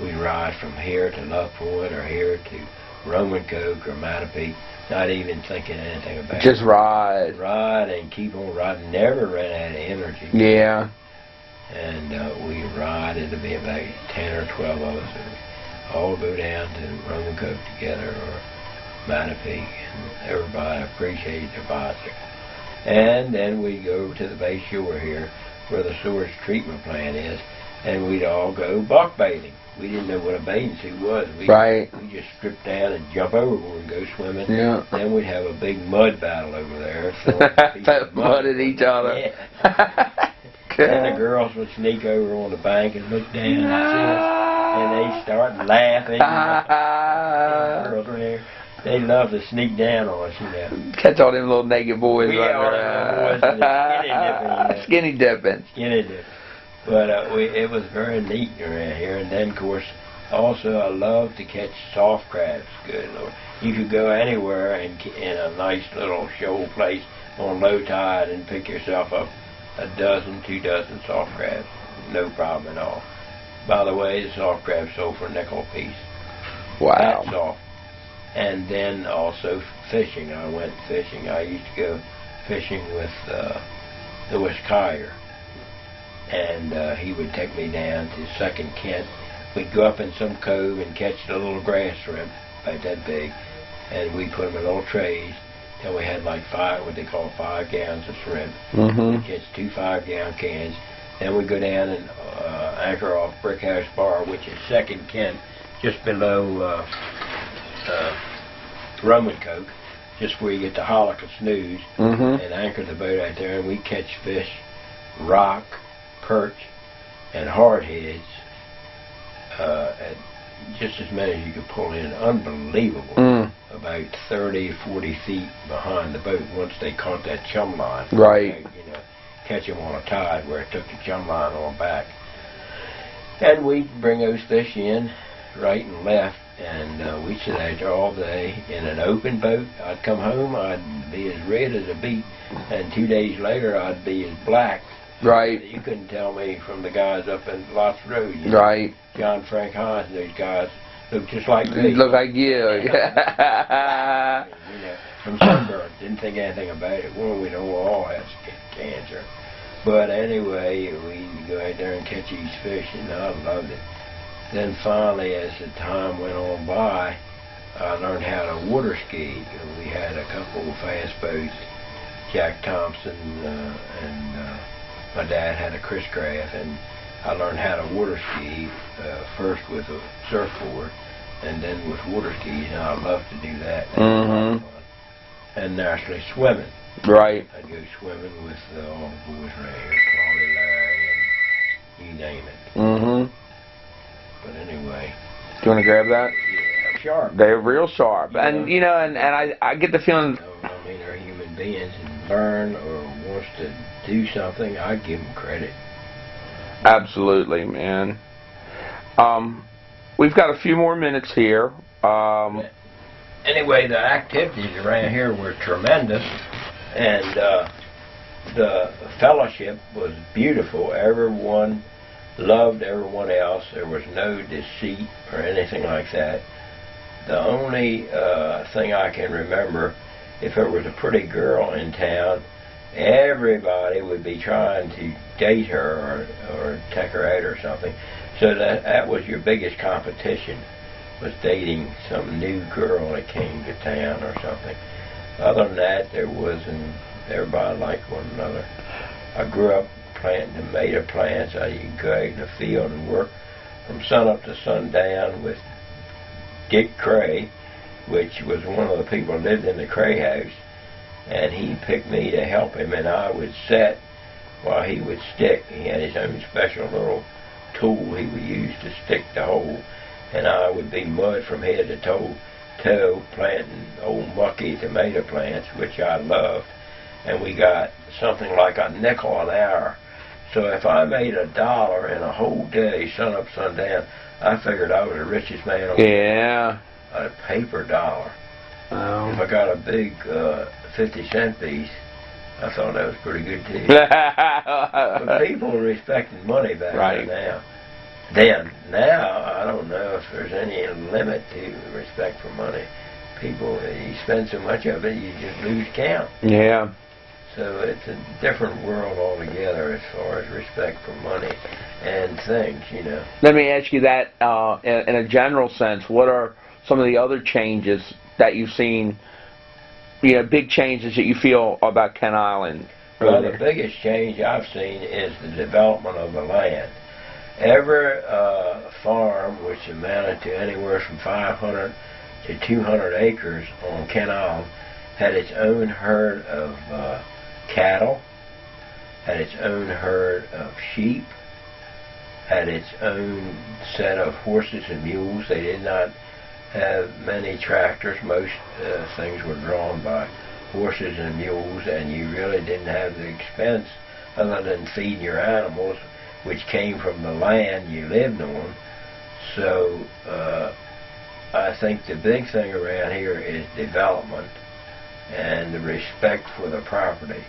We'd ride from here to Love Point or here to Romancoke or Mattapique, not even thinking anything about it. Just ride. Ride and keep on riding. Never ran out of energy. Yeah. And we ride. It'll be about 10 or 12 of us. And all go down to Romancoke together or Mattapique, and everybody appreciates the bicycle. And then we go to the Bay Shore here, where the sewage treatment plant is, and we'd all go buck baiting. We didn't know what a bathing suit was. We just strip down and jump overboard and go swimming. Yeah. Then we'd have a big mud battle over there. Mud at each other. Yeah. And the girls would sneak over on the bank and look down and they'd start laughing. Girls were there. They love to sneak down on us, Catch all them little naked boys. Skinny dipping. Skinny dipping. But it was very neat around here. And then, of course, also I love to catch soft crabs. Good Lord. You could go anywhere in a nice little shoal place on low tide and pick yourself up 12 soft crabs. No problem at all. By the way, the soft crabs sold for a nickel a piece. Wow. That soft. and then also fishing. I went fishing. I used to go fishing with Louis Kyer, and he would take me down to Second Kent. We'd go up in some cove and catch the little grass shrimp, about that big, and we put them in little trays. Till we had like what they call 5 gallons of shrimp. We'd catch 2 5-gallon cans. Then we'd go down and anchor off Brick House Bar, which is Second Kent, just below Roman Coke, just where you get the Hollick and Snooze, and anchor the boat out there, and we catch fish, rock, perch, and hardheads, at just as many as you could pull in. Unbelievable. About 30, 40 feet behind the boat once they caught that chum line. Right. You know, catch them on a tide where it took the chum line on back. And we'd bring those fish in right and left, and we'd sit out there all day in an open boat. I'd come home, I'd be as red as a beet, and 2 days later I'd be as black. Right. You couldn't tell me from the guys up in Lots Road. You know? Right. John Frank Hines, those guys look just like me. Look like you. You know, from sunburn, didn't think anything about it. Well, we know we all have cancer. But anyway, we'd go out there and catch these fish, and I loved it. Then finally, as the time went on by, I learned how to water ski. We had a couple of fast boats, Jack Thompson and my dad had a Chris Craft, and I learned how to water ski first with a surfboard and then with water skis, and I love to do that. And naturally swimming. Right. I'd go swimming with all the boys right here, Claudia, Larry, and you name it. But anyway. Do you want to grab that? Yeah, sharp. They're real sharp. Yeah. And, you know, and I get the feeling... I mean, they're human beings, and learn or wants to do something, I give them credit. Absolutely, man. We've got a few more minutes here. Anyway, the activities around here were tremendous, and the fellowship was beautiful. Everyone loved everyone else. There was no deceit or anything like that. The only thing I can remember, if there was a pretty girl in town, everybody would be trying to date her or take her out or something. So that was your biggest competition, was dating some new girl that came to town or something. Other than that, there wasn't. Everybody liked one another. I grew up planting tomato plants. I could go out in the field and work from sun up to sundown with Dick Cray, which was one of the people who lived in the Cray house, and he picked me to help him, and I would set while he would stick. He had his own special little tool he would use to stick the hole, and I would be mud from head to toe planting old mucky tomato plants, which I loved, and we got something like a nickel an hour. So if I made $1 in a whole day, sun up, sundown, I figured I was the richest man on a paper dollar. Oh. If I got a big 50-cent piece, I thought that was pretty good too. But people were respecting money back then. Now, I don't know if there's any limit to respect for money. People, you spend so much of it, you just lose count. Yeah. So it's a different world altogether as far as respect for money and things, you know. Let me ask you that in a general sense. What are some of the other changes that you've seen, you know, big changes that you feel about Kent Island? Well, the biggest change I've seen is the development of the land. Every farm, which amounted to anywhere from 500 to 200 acres on Kent Island, had its own herd of cattle, had its own herd of sheep, had its own set of horses and mules. They did not have many tractors. Most things were drawn by horses and mules, and you really didn't have the expense other than feeding your animals, which came from the land you lived on. So I think the big thing around here is development and the respect for the property.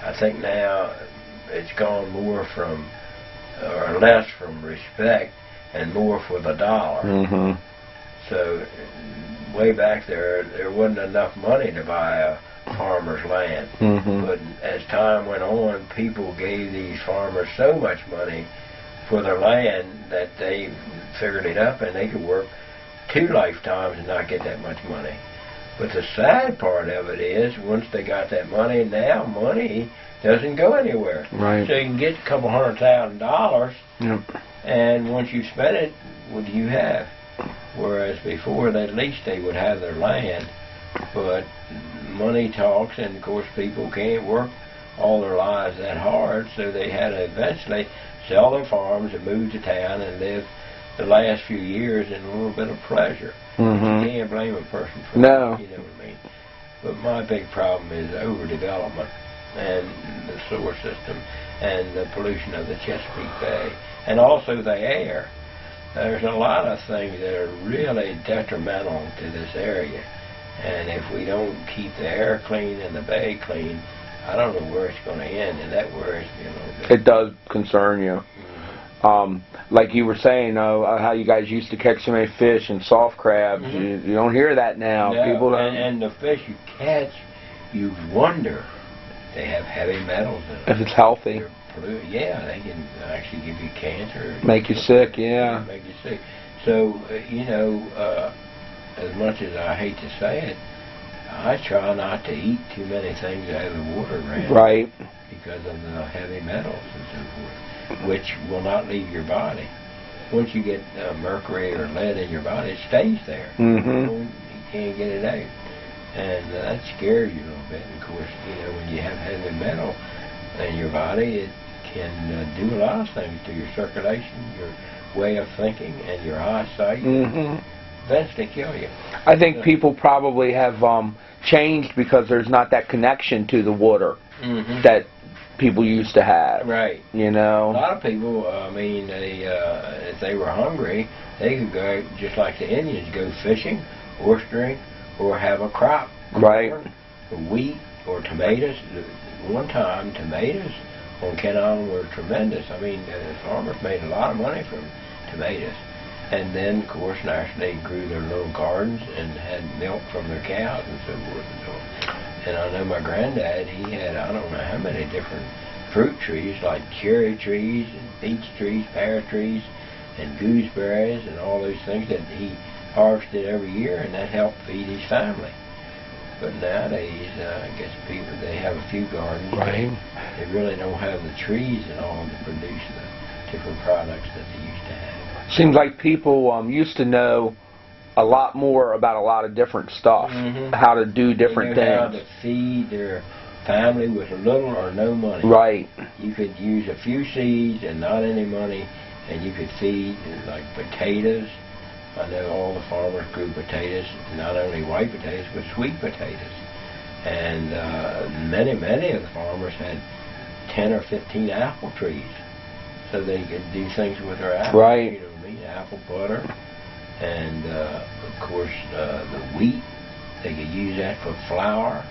I think now it's gone more from, or less from respect, and more for the dollar. So way back there wasn't enough money to buy a farmer's land. But as time went on, people gave these farmers so much money for their land that they figured it up and they could work 2 lifetimes and not get that much money. But the sad part of it is, once they got that money, now money doesn't go anywhere. Right. So you can get a couple $100,000, and once you spend it, what do you have? Whereas before, at least they would have their land, but money talks, and of course people can't work all their lives that hard, so they had to eventually sell their farms and move to town and live the last few years in a little bit of pleasure. You can't blame a person for that, you know what I mean? But my big problem is overdevelopment and the sewer system and the pollution of the Chesapeake Bay, and also the air. There's a lot of things that are really detrimental to this area, and if we don't keep the air clean and the bay clean, I don't know where it's going to end, and that worries me a little bit. It does concern you. Like you were saying, how you guys used to catch so many fish and soft crabs. You don't hear that now. No, People don't. And the fish you catch, you wonder, they have heavy metals in them. If it's healthy. Yeah, they can actually give you cancer. Make you sick, yeah. Make you sick. So, you know, as much as I hate to say it, I try not to eat too many things that have the water around. Right. Because of the heavy metals and so forth, which will not leave your body. Once you get mercury or lead in your body, it stays there. You can't get it out. And that scares you a little bit. And of course, you know, when you have heavy metal in your body, it can do a lot of things to your circulation, your way of thinking, and your eyesight. Eventually kill you. I think people probably have changed because there's not that connection to the water that people used to have. Right. You know? A lot of people, I mean, they, if they were hungry, they could go, just like the Indians, go fishing, oystering, or have a crop. Right. Corn, or wheat, or tomatoes. One time, tomatoes on Ken Island were tremendous. I mean, farmers made a lot of money from tomatoes. And then, of course, naturally, they grew their little gardens and had milk from their cows and so forth and so on. And I know my granddad, he had, I don't know how many different fruit trees, like cherry trees and peach trees, pear trees, and gooseberries and all those things that he harvested every year, and that helped feed his family. But nowadays, I guess people, they have a few gardens. Right. They really don't have the trees and all to produce the different products that they used to have. Seems like people used to know a lot more about a lot of different stuff, how to do different they knew how things. to feed their family with little or no money. Right. You could use a few seeds and not any money, and you could feed like potatoes. I know all the farmers grew potatoes, not only white potatoes, but sweet potatoes. And many of the farmers had 10 or 15 apple trees, so they could do things with their apples. Right. You know what I mean? Apple butter. And, of course, the wheat, they could use that for flour.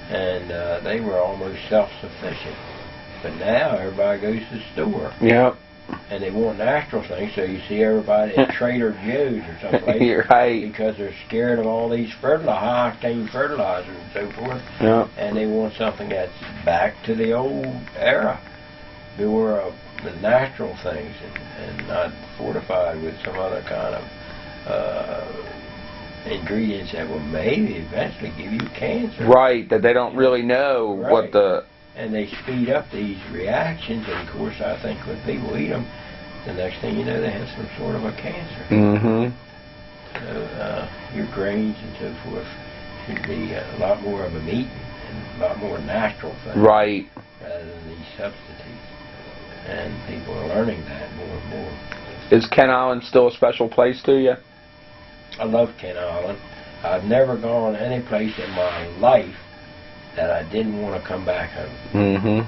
And they were almost self-sufficient. But now everybody goes to the store. Yep. And they want natural things, so you see everybody at Trader Joe's or someplace. You're right. Because they're scared of all these high-octane fertilizers and so forth. Yep. And they want something that's back to the old era. More of the natural things and not fortified with some other kind of ingredients that will maybe eventually give you cancer. Right, that they don't really know what the... And they speed up these reactions, and of course I think when people eat them, the next thing you know they have some sort of a cancer. So your grains and so forth should be a lot more of a meat and a lot more natural things. Right. Rather than these substitutes. And people are learning that more and more. Is Ken Island still a special place to you? I love Ken Island. I've never gone any place in my life that I didn't want to come back home.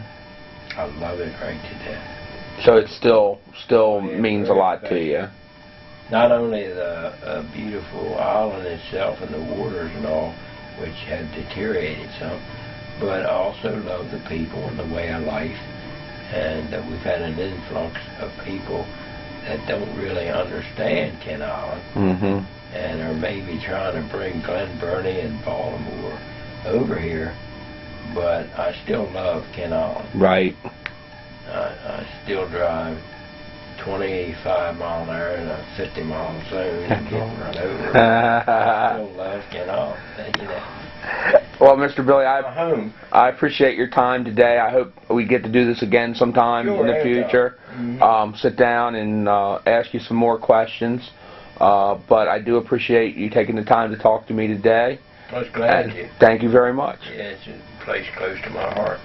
I love it right to death. So it still means a lot to you. Not only the beautiful island itself and the waters and all, which have deteriorated some, but I also love the people and the way of life. And we've had an influx of people that don't really understand Ken Island, and are maybe trying to bring Glen Burnie and Baltimore over here, but I still love Ken Island. Right. I still drive 25 mile an hour in a 50 mile zone and get run over. I still love Ken Island, you know. Well, Mr. Billy, Home. I appreciate your time today. I hope we get to do this again sometime in the future. Sit down and ask you some more questions. But I do appreciate you taking the time to talk to me today. I was glad to. Thank you very much. Yeah, it's a place close to my heart.